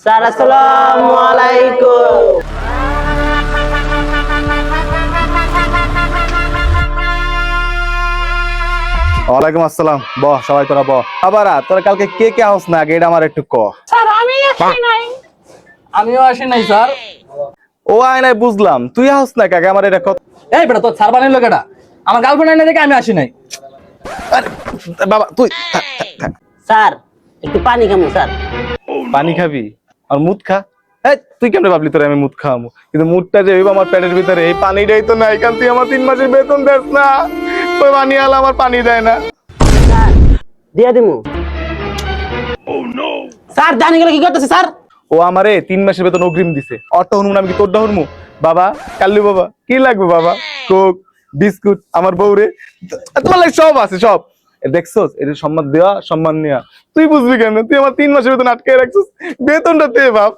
Sir আসসালামু আলাইকুম। ওয়ালাইকুম আসসালাম। বহ সবাই তোরা বহ। আবারা তোরা কালকে কে কে হাউস না আগে এটা আমার একটু ক। স্যার আমি আসি নাই। আমিও আসি নাই স্যার। ও আয় নাই বুঝলাম, তুই হাউস না কাকে আমার এটা কত। এই বেটা তোর স্যার বানিয়ে লোকেটা আমার গার্লফ্রেন্ড আইনা দেখে আমি আসি নাই। বাবা তুই থাক, থাক, থাক। স্যার একটু পানি খামু স্যার। পানি খাবি আর মুদ খা। এই তুই কেমনে ভাবলি তোরা আমি মুদ খাওয়াবো, কিন্তু মুদটা যে হইব আমার পেটের ভিতরে, এই পানিটাই তো নাই। কারণ তুই আমার 3 মাসের বেতন দেস না, ওই পানি আলা আমার পানি দেয় না। স্যার দিয়া দিমু। স্যার জানি গেলে কি করতেছে স্যার? ও আমারে 3 মাসের বেতন অগ্রিম দিছে। অটো হুনমু না আমি কি তোরটা হুনমু? বাবা কাল্লু বাবা কি লাগবে বাবা? কোক বিস্কুট আমার বউরে তোমার লাগে সব আছে সব। দেখছস এটা সম্মান দেওয়া সম্মান নেওয়া। তুই বুঝবি কেন? তুই আমার 3 মাসের বেতন আটকে রাখছিস, বেতনটা দে বাপ।